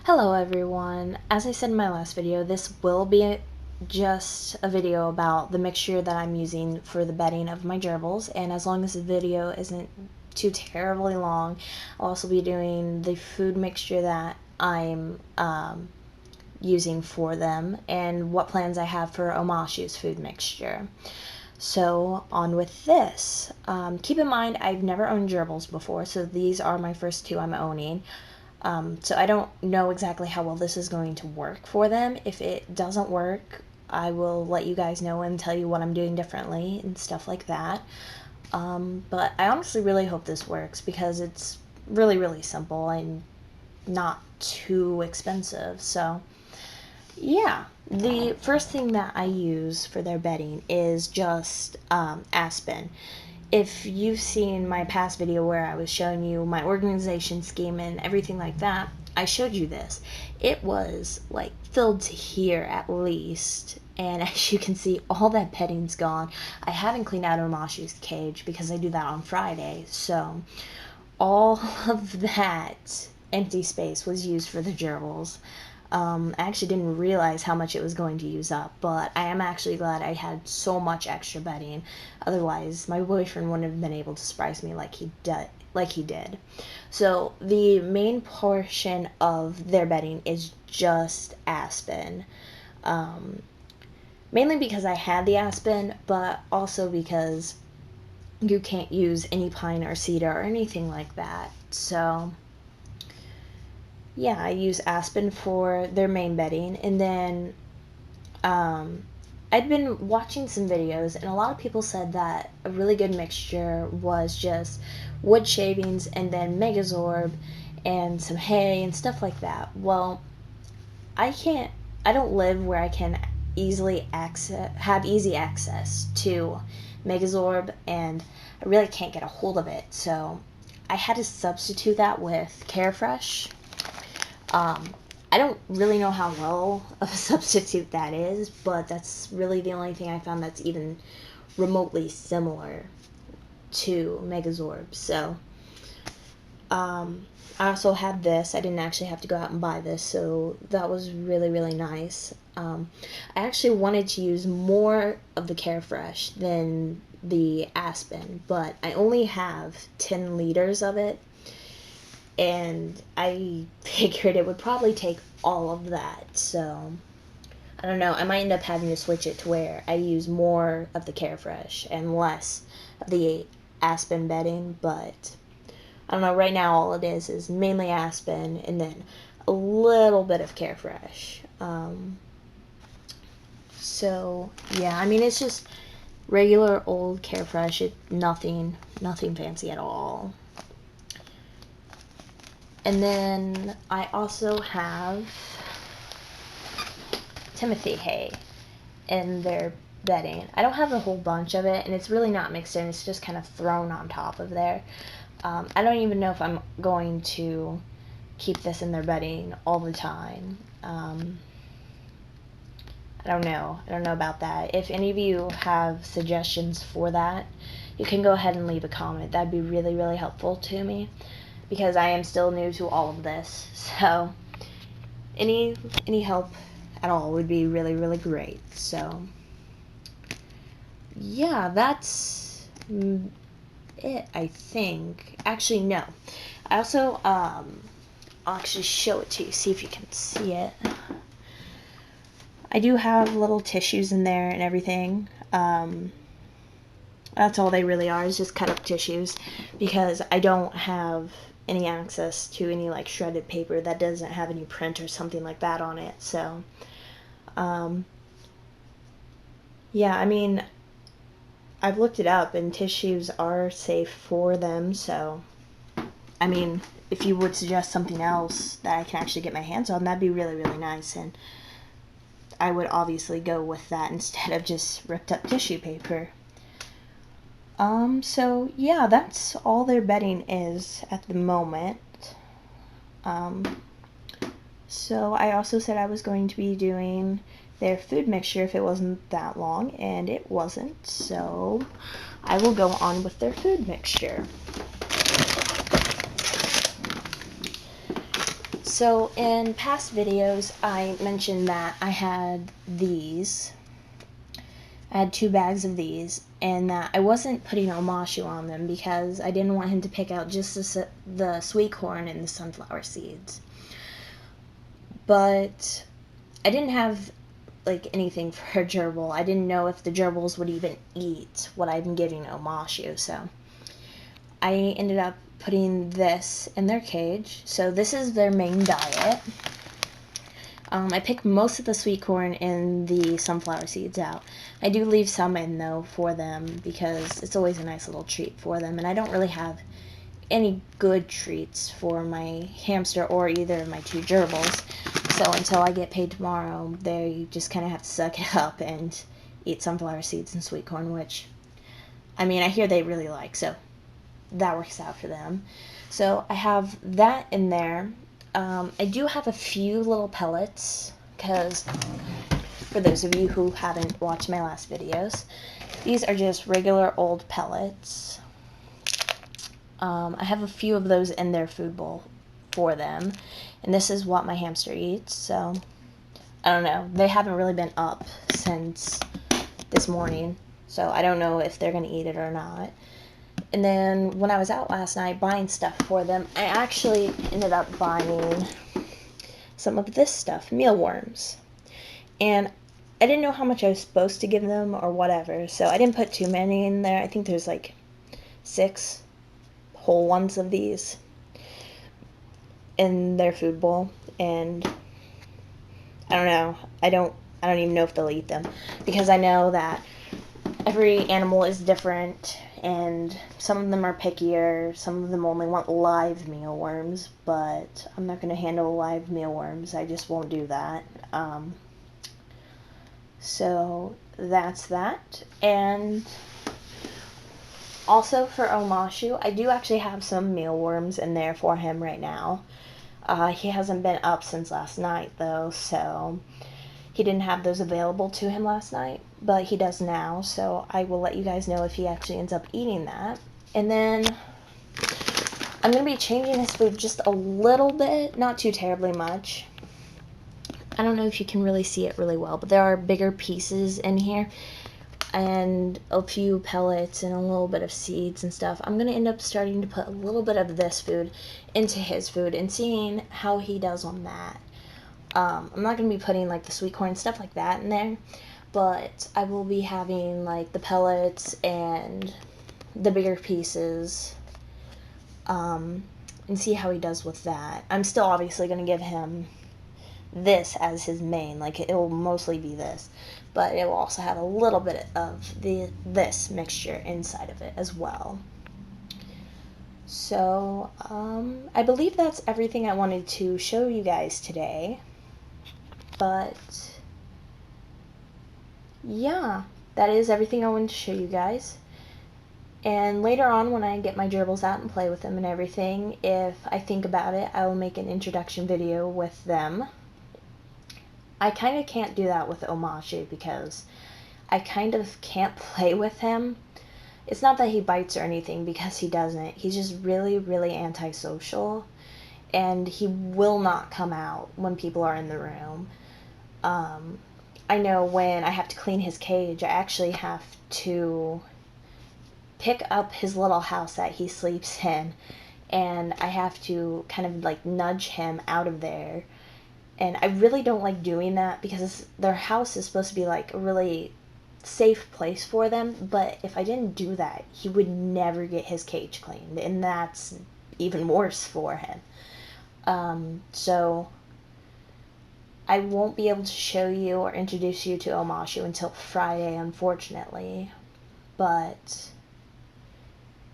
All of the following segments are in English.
Hello everyone. As I said in my last video, this will be just a video about the mixture that I'm using for the bedding of my gerbils, and as long as the video isn't too terribly long, I'll also be doing the food mixture that I'm using for them and what plans I have for Omashu's food mixture. So on with this. Keep in mind I've never owned gerbils before, so these are my first two I'm owning. So I don't know exactly how well this is going to work for them. If it doesn't work, I will let you guys know and tell you what I'm doing differently and stuff like that. But I honestly really hope this works because it's really simple and not too expensive. So yeah, the first thing that I use for their bedding is just Aspen. If you've seen my past video where I was showing you my organization scheme and everything like that, I showed you this. It was like filled to here at least, and as you can see, all that bedding's gone. I haven't cleaned out Omashu's cage because I do that on Friday, so all of that empty space was used for the gerbils. I actually didn't realize how much it was going to use up, but I am actually glad I had so much extra bedding. Otherwise, my boyfriend wouldn't have been able to surprise me like he did. So the main portion of their bedding is just Aspen. Mainly because I had the Aspen, but also because you can't use any pine or cedar or anything like that. So yeah, I use Aspen for their main bedding, and then I'd been watching some videos, and a lot of people said that a really good mixture was just wood shavings and then Megazorb and some hay and stuff like that. Well, I don't live where I can have easy access to Megazorb, and I really can't get a hold of it, so I had to substitute that with Carefresh. I don't really know how well of a substitute that is, but that's really the only thing I found that's even remotely similar to Megazorb. So, I also had this. I didn't actually have to go out and buy this, so that was really nice. I actually wanted to use more of the Carefresh than the Aspen, but I only have 10 liters of it, and I figured it would probably take all of that, so I don't know, I might end up having to switch it to where I use more of the Carefresh and less of the Aspen bedding, but I don't know, right now all it is mainly Aspen and then a little bit of Carefresh. So yeah, I mean, it's just regular old Carefresh, nothing fancy at all. And then I also have Timothy hay in their bedding. I don't have a whole bunch of it, and it's really not mixed in. It's just kind of thrown on top of there. I don't even know if I'm going to keep this in their bedding all the time. I don't know. I don't know about that. If any of you have suggestions for that, you can go ahead and leave a comment. That'd be really helpful to me, because I am still new to all of this, so any help at all would be really great. So yeah, that's it, I think. Actually, no. I also I'll actually show it to you, see if you can see it. I do have little tissues in there and everything. That's all they really are, is just cut up tissues, because I don't have any access to any like shredded paper that doesn't have any print or something like that on it. So yeah, I mean, I've looked it up and tissues are safe for them, so I mean, if you would suggest something else that I can actually get my hands on, that'd be really nice, and I would obviously go with that instead of just ripped up tissue paper. So yeah, that's all their bedding is at the moment. So I also said I was going to be doing their food mixture if it wasn't that long, and it wasn't, so I will go on with their food mixture. So in past videos, I mentioned that I had these. I had 2 bags of these, and that I wasn't putting omashu on them because I didn't want him to pick out just the sweet corn and the sunflower seeds. But I didn't have like anything for a gerbil. I didn't know if the gerbils would even eat what I've been giving omashu, so I ended up putting this in their cage. So this is their main diet. I pick most of the sweet corn and the sunflower seeds out. I do leave some in, though, for them because it's always a nice little treat for them. And I don't really have any good treats for my hamster or either of my 2 gerbils. So until I get paid tomorrow, they just kind of have to suck it up and eat sunflower seeds and sweet corn, which, I mean, I hear they really like, so that works out for them. So I have that in there. I do have a few little pellets, because for those of you who haven't watched my last videos, these are just regular old pellets. I have a few of those in their food bowl for them, and this is what my hamster eats, so I don't know. They haven't really been up since this morning, so I don't know if they're going to eat it or not. And then when I was out last night buying stuff for them, I actually ended up buying some of this stuff, mealworms. And I didn't know how much I was supposed to give them or whatever, so I didn't put too many in there. I think there's like 6 whole ones of these in their food bowl, and I don't know. I don't even know if they'll eat them, because I know that every animal is different, and some of them are pickier, some of them only want live mealworms, but I'm not going to handle live mealworms. I just won't do that. So that's that. And also for omashu, I do actually have some mealworms in there for him right now. He hasn't been up since last night, though, so he didn't have those available to him last night, but he does now, so I will let you guys know if he actually ends up eating that. And then I'm going to be changing his food just a little bit, not too terribly much. I don't know if you can really see it really well, but there are bigger pieces in here, and a few pellets and a little bit of seeds and stuff. I'm going to end up starting to put a little bit of this food into his food and seeing how he does on that. I'm not going to be putting like the sweet corn, stuff like that in there, but I will be having like the pellets and the bigger pieces, and see how he does with that. I'm still obviously going to give him this as his main, like it will mostly be this, but it will also have a little bit of this mixture inside of it as well. So I believe that's everything I wanted to show you guys today. But yeah, that is everything I wanted to show you guys. And later on, when I get my gerbils out and play with them and everything, if I think about it, I will make an introduction video with them. I kind of can't do that with omashu because I kind of can't play with him. It's not that he bites or anything, because he doesn't. He's just really, really antisocial, and he will not come out when people are in the room. I know when I have to clean his cage, I actually have to pick up his little house that he sleeps in, and I have to kind of like nudge him out of there. And I really don't like doing that because their house is supposed to be like a really safe place for them, but if I didn't do that, he would never get his cage cleaned, and that's even worse for him. So I won't be able to show you or introduce you to omashu until Friday, unfortunately, but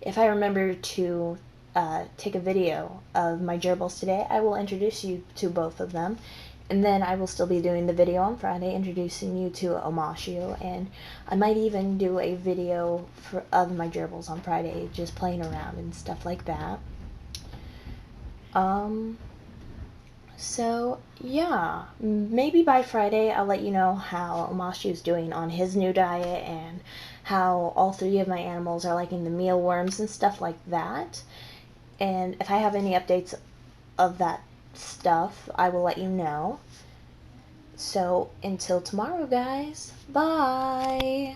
if I remember to take a video of my gerbils today, I will introduce you to both of them, and then I will still be doing the video on Friday introducing you to omashu, and I might even do a video of my gerbils on Friday, just playing around and stuff like that. So yeah, maybe by Friday I'll let you know how omashu is doing on his new diet and how all 3 of my animals are liking the mealworms and stuff like that. And if I have any updates of that stuff, I will let you know. So until tomorrow, guys, bye!